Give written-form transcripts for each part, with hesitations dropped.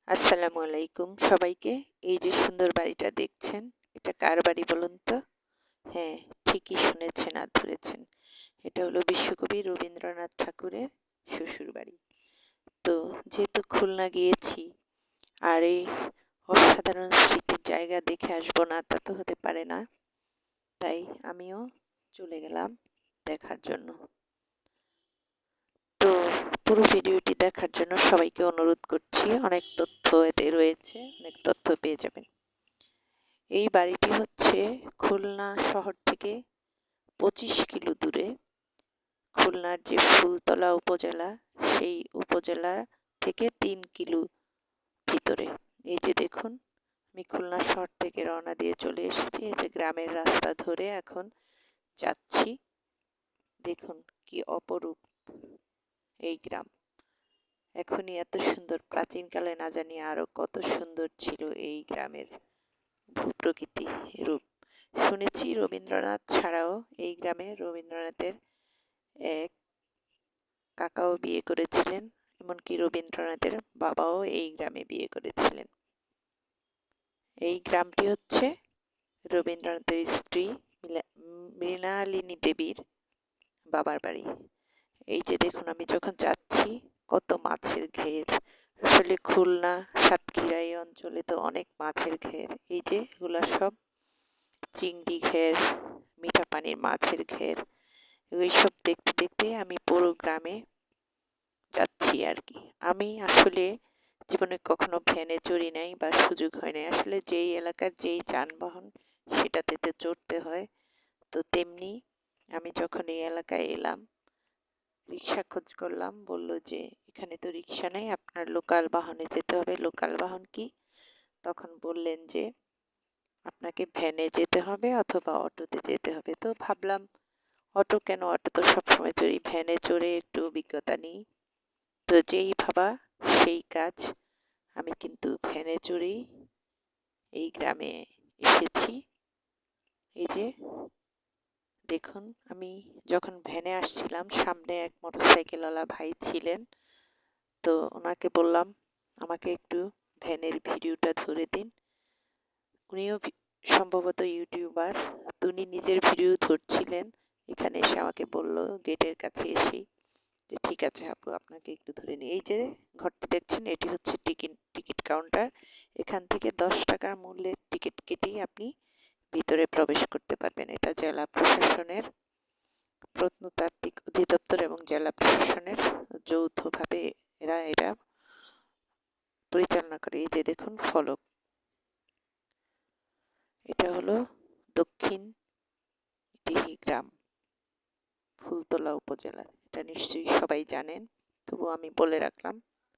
আসসালামু আলাইকুম সবাইকে। এই যে সুন্দর বাড়িটা দেখছেন, এটা কার বাড়ি বলুন তো? হ্যাঁ, ঠিকই শুনেছেন আর ধরেছেন। এটা হলো বিশ্বকবি রবীন্দ্রনাথ ঠাকুরের শ্বশুর বাড়ি। তো যেহেতু খুলনা গিয়েছি আর এই অসাধারণ স্মৃতির জায়গা দেখে আসবো না তা তো হতে পারে না, তাই আমিও চলে গেলাম দেখার জন্য। তো পুরো ভিডিওটি দেখার জন্য সবাইকে অনুরোধ করছি। অনেক তথ্য এতে রয়েছে, অনেক তথ্য পেয়ে যাবেন। এই বাড়িটি হচ্ছে খুলনা শহর থেকে 25 কিলো দূরে। খুলনার যে ফুলতলা উপজেলা, সেই উপজেলা থেকে 3 কিলো ভিতরে। এই যে দেখুন, আমি খুলনা শহর থেকে রওনা দিয়ে চলে এসেছি। এই যে গ্রামের রাস্তা ধরে এখন যাচ্ছি। দেখুন কি অপরূপ এই গ্রাম। এখনই এত সুন্দর, প্রাচীনকালে না জানি আরো কত সুন্দর ছিল এই গ্রামের ভূপ্রকৃতি রূপ। শুনেছি রবীন্দ্রনাথ ছাড়াও এই গ্রামে রবীন্দ্রনাথের এক কাকাও বিয়ে করেছিলেন, এমনকি রবীন্দ্রনাথের বাবাও এই গ্রামে বিয়ে করেছিলেন। এই গ্রামটি হচ্ছে রবীন্দ্রনাথের স্ত্রী মৃণালিনী দেবীর বাবার বাড়ি। এই যে দেখুন, আমি যখন যাচ্ছি কত মাছের ঘের। আসলে খুলনা সাতক্ষীরা এই অঞ্চলে তো অনেক মাছের ঘের। এই যে এগুলা সব চিংড়ি ঘের, মিঠা পানির মাছের ঘের। ওইসব দেখতে দেখতে আমি পুরো গ্রামে যাচ্ছি আর কি। আমি আসলে জীবনে কখনো ভ্যানে চড়ি নাই বা সুযোগ হয় নাই। আসলে যেই এলাকার যেই যানবাহন সেটাতে তো চড়তে হয়। তো তেমনি আমি যখন এই এলাকায় এলাম, রিক্সা খোঁজ করলাম, বলল যে এখানে তো রিক্সা নেই, আপনার লোকাল বাহনে যেতে হবে। লোকাল বাহন কি? তখন বললেন যে আপনাকে ভ্যানে যেতে হবে অথবা অটোতে যেতে হবে। তো ভাবলাম অটো কেন, অটো তো সবসময় চড়ি, ভ্যানে চড়ে একটু অভিজ্ঞতা নিই। তো যেই ভাবা সেই কাজ, আমি কিন্তু ভ্যানে চড়েই এই গ্রামে এসেছি। এই যে দেখুন, আমি যখন ভ্যানে আসছিলাম সামনে এক মোটরসাইকেলওয়ালা ভাই ছিলেন। তো ওনাকে বললাম আমাকে একটু ভ্যানের ভিডিওটা ধরে দিন। উনিও সম্ভবত ইউটিউবার। উনি নিজের ভিডিও ধরছিলেন, এখানে এসে আমাকে বলল গেটের কাছে এসেই যে ঠিক আছে আপু, আপনাকে একটু ধরে নিই। এই যে ঘরটি দেখছেন, এটি হচ্ছে টিকিট কাউন্টার। এখান থেকে 10 টাকার মূল্যের টিকিট কেটেই আপনি ভিতরে প্রবেশ করতে পারবেন। এটা জেলা প্রশাসনের, প্রত্নতাত্ত্বিক অধিদপ্তর এবং জেলা প্রশাসনের যৌথভাবে এটা পরিচালনা করে। এই যে দেখুন ফলক, এটা হলো দক্ষিণ দিহি গ্রাম, ফুলতলা উপজেলার। এটা নিশ্চয়ই সবাই জানেন, তবু আমি বলে রাখলাম।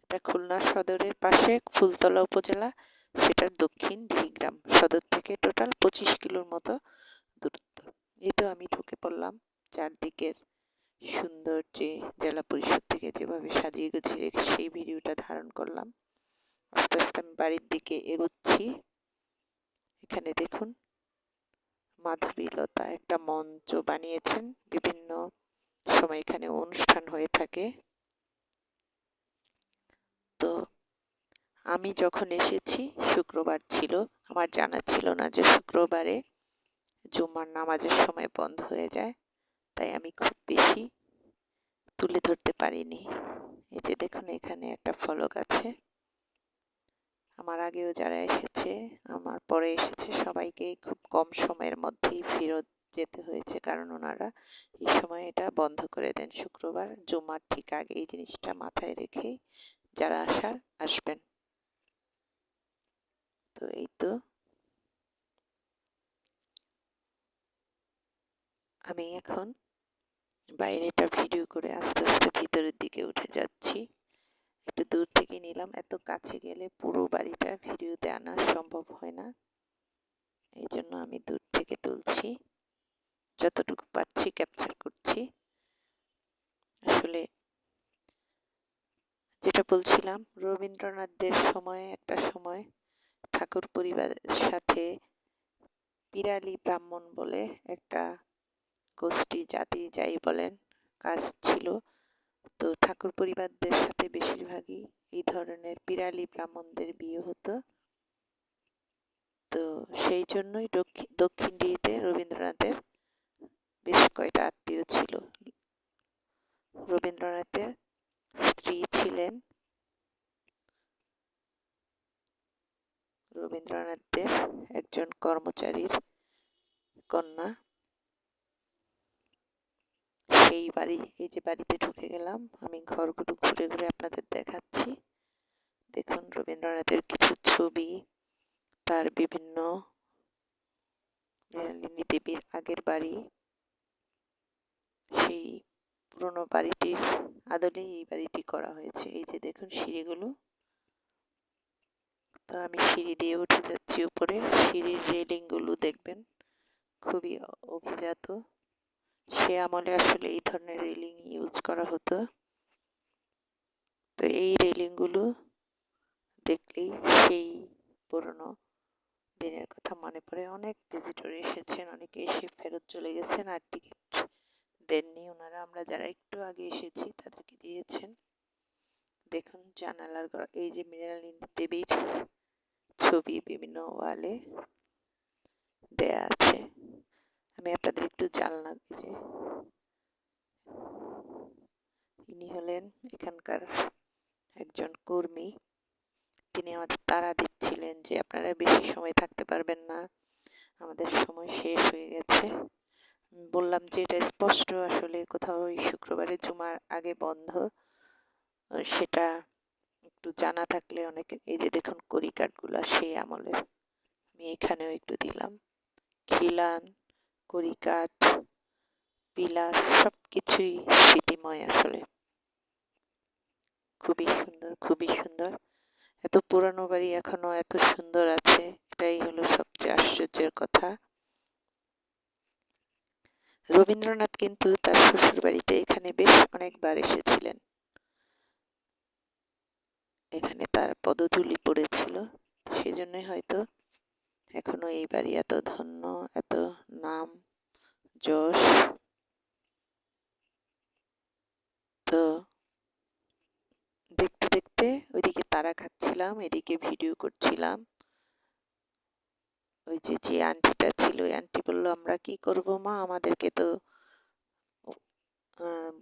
এটা খুলনা সদরের পাশে ফুলতলা উপজেলা, সেটার দক্ষিণ দিহিগ্রাম। সদর থেকে টোটাল 25 কিলোর মতো দূরত্ব। এই তো আমি ঢুকে পড়লাম। চারদিকের সুন্দর যে জেলা পরিষদ থেকে যেভাবে সাজিয়ে গুছিয়ে রেখে সেই ভিডিওটা ধারণ করলাম। আস্তে আস্তে আমি বাড়ির দিকে এগোচ্ছি। এখানে দেখুন মাধবীলতা একটা মঞ্চ বানিয়েছেন, বিভিন্ন সময় এখানে অনুষ্ঠান হয়ে থাকে। তো আমি যখন এসেছি শুক্রবার ছিল, আমার জানা ছিল না যে শুক্রবারে জুম্মার নামাজের সময় বন্ধ হয়ে যায়, তাই আমি খুব বেশি তুলে ধরতে পারিনি। এই যে দেখুন, এখানে একটা ফলক আছে। আমার আগেও যারা এসেছে, আমার পরে এসেছে, সবাইকে খুব কম সময়ের মধ্যেই ফেরত যেতে হয়েছে, কারণ ওনারা এই সময় এটা বন্ধ করে দেন শুক্রবার জুম্মার ঠিক আগে। এই জিনিসটা মাথায় রেখেই যারা আসার আসবেন। তো এই তো আমি এখন বাইরেটা ভিডিও করে আস্তে আস্তে ভিতরের দিকে উঠে যাচ্ছি। একটু দূর থেকে নিলাম, এত কাছে গেলে পুরো বাড়িটা ভিডিওতে আনা সম্ভব হয় না, এই জন্য আমি দূর থেকে তুলছি, যতটুকু পারছি ক্যাপচার করছি। আসলে যেটা বলছিলাম, রবীন্দ্রনাথদের সময়ে একটা সময় ঠাকুর পরিবারের সাথে পিরালি ব্রাহ্মণ বলে একটা গোষ্ঠী, জাতি যাই বলেন, কাজ ছিল। তো ঠাকুর পরিবারদের সাথে বেশিরভাগই এই ধরনের পিরালি ব্রাহ্মণদের বিয়ে হতো। তো সেই জন্যই দক্ষিণ দিতে রবীন্দ্রনাথের বেশ কয়টা আত্মীয় ছিল। রবীন্দ্রনাথের স্ত্রী ছিলেন রবীন্দ্রনাথের একজন কর্মচারীর কন্যা। সেই বাড়ি, এই যে বাড়িতে ঢুকে গেলাম, আমি ঘরগুলো ঘুরে ঘুরে আপনাদের দেখাচ্ছি। দেখুন রবীন্দ্রনাথের কিছু ছবি, তার বিভিন্ন মৃণালিনী দেবীর আগের বাড়ি, সেই পুরনো বাড়িটির আদলে এই বাড়িটি করা হয়েছে। এই যে দেখুন সিঁড়িগুলো, তো আমি সিঁড়ি দিয়ে উঠে যাচ্ছি উপরে। সিঁড়ির রেলিং গুলো দেখবেন খুবই অভিজাত। সে আমলে আসলে এই ধরনের রেলিং ইউজ করা হতো। তো এই রেলিং গুলো দেখলেই সেই পুরনো দিনের কথা মনে পড়ে। অনেক ভিজিটর এসেছেন, অনেকে এসে ফেরত চলে গেছেন আর টিকিট দেননি ওনারা। আমরা যারা একটু আগে এসেছি তাদেরকে দিয়েছেন। দেখুন জানালার ঘর, এই যে মৃণালিনী দেবীর ছবি বিভিন্ন ওয়ালে দেয়া আছে। আমি আপনাদের একটু জানলা, যে ইনি হলেন এখানকার একজন কর্মী। তিনি আমাদের তাড়া দিচ্ছিলেন যে আপনারা বেশি সময় থাকতে পারবেন না, আমাদের সময় শেষ হয়ে গেছে। বললাম যে এটা স্পষ্ট আসলে কোথাও ওই শুক্রবারে জুমার আগে বন্ধ, সেটা একটু জানা থাকলে অনেকে। এই যে দেখুন কড়িকাঠগুলা সেই আমলের, আমি এখানেও একটু দিলাম। খিলান, কড়িকাঠ, পিলার সবকিছুই স্মৃতিময় আসলে। খুবই সুন্দর, খুবই সুন্দর। এত পুরানো বাড়ি এখনো এত সুন্দর আছে, এটাই হলো সবচেয়ে আশ্চর্যের কথা। রবীন্দ্রনাথ কিন্তু তার শ্বশুর বাড়িতে এখানে বেশ অনেকবার এসেছিলেন। এখানে তার পদধূলি পড়েছিল, সেজন্যই হয়তো এখনো এই বাড়ি এত ধন্য, এত নাম যশ। তো দেখতে দেখতে ওইদিকে তারা খাচ্ছিলাম, এদিকে ভিডিও করছিলাম। ওই যে যে আন্টিটা ছিল, ওই আন্টি বললো আমরা কি করব মা, আমাদেরকে তো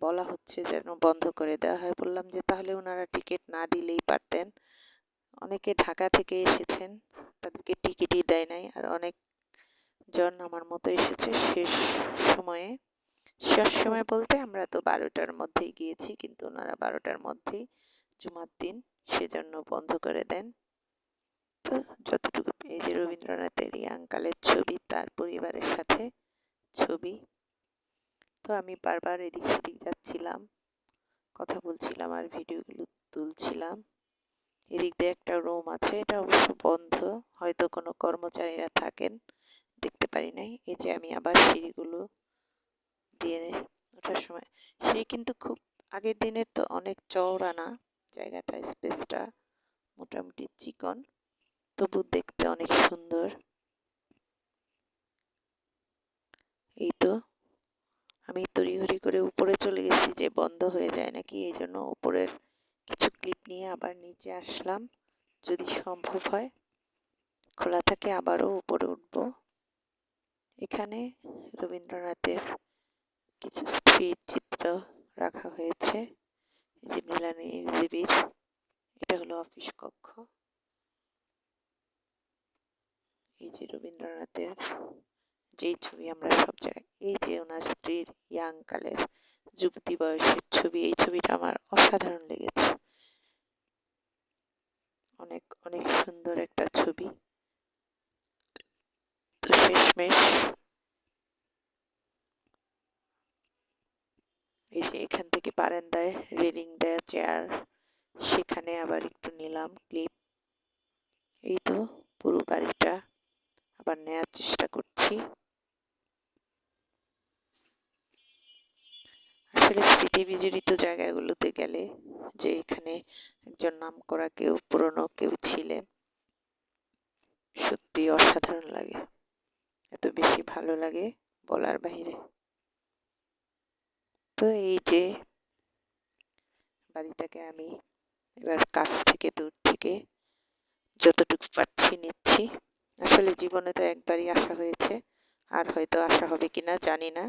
বলা হচ্ছে যেন বন্ধ করে দেওয়া হয়। বললাম যে তাহলে ওনারা টিকিট না দিলেই পারতেন। অনেকে ঢাকা থেকে এসেছেন, তাদেরকে টিকিটই দেয় নাই। আর অনেক জন আমার মতো এসেছে শেষ সময়ে। শেষ সময় বলতে আমরা তো 12টার মধ্যেই গিয়েছি, কিন্তু ওনারা 12টার মধ্যেই জুমার দিন, সেজন্য বন্ধ করে দেন। তো যতটুকু, এই যে রবীন্দ্রনাথের ইয়াংকালের ছবি, তার পরিবারের সাথে ছবি। তো আমি বারবার এদিক সেদিক যাচ্ছিলাম, কথা বলছিলাম আর ভিডিওগুলো তুলছিলাম। এদিক দিয়ে একটা রুম আছে, এটা অবশ্য বন্ধ, হয়তো কোনো কর্মচারীরা থাকেন, দেখতে পারি নাই। এই যে আমি আবার সিঁড়িগুলো দিয়ে ওঠার সময়, সিঁড়ি কিন্তু খুব আগের দিনের তো অনেক চওড়া না, জায়গাটা স্পেসটা মোটামুটি চিকন, তবু দেখতে অনেক সুন্দর। এই তো আমি তড়িঘড়ি করে উপরে চলে গেছি যে বন্ধ হয়ে যায় নাকি, এই জন্য উপরের কিছু ক্লিপ নিয়ে আবার নিচে আসলাম। যদি সম্ভব হয় খোলা থাকে আবারও উপরে উঠব। এখানে রবীন্দ্রনাথের কিছু স্থির চিত্র রাখা হয়েছে। এই যে মৃণালিনী দেবীর, এটা হলো অফিস কক্ষ। এই যে রবীন্দ্রনাথের যেই ছবি আমরা সব জায়গায়, এই যে ওনার স্ত্রীর ইয়াং কালের যুবতী বয়সের ছবি, এই ছবিটা আমার অসাধারণ লেগেছে। অনেক অনেক সুন্দর একটা ছবি। তো শেষমেশ এই যে এখান থেকে বারান্দায় রেলিং দেয়া চেয়ার, সেখানে আবার একটু নিলাম ক্লিপ। এই তো পুরো বাড়িটা আবার নেয়ার চেষ্টা করছি। আসলে স্মৃতি বিজড়িত জায়গাগুলোতে গেলে, যে এখানে একজন নামকরা কেউ, পুরনো কেউ ছিলেন, সত্যি অসাধারণ লাগে, এত বেশি ভালো লাগে বলার বাহিরে। তো এই যে বাড়িটাকে আমি এবার কাছ থেকে দূর থেকে যতটুকু পারছি নিচ্ছি। আসলে জীবনে তো একবারই আসা হয়েছে, আর হয়তো আসা হবে কিনা জানি না।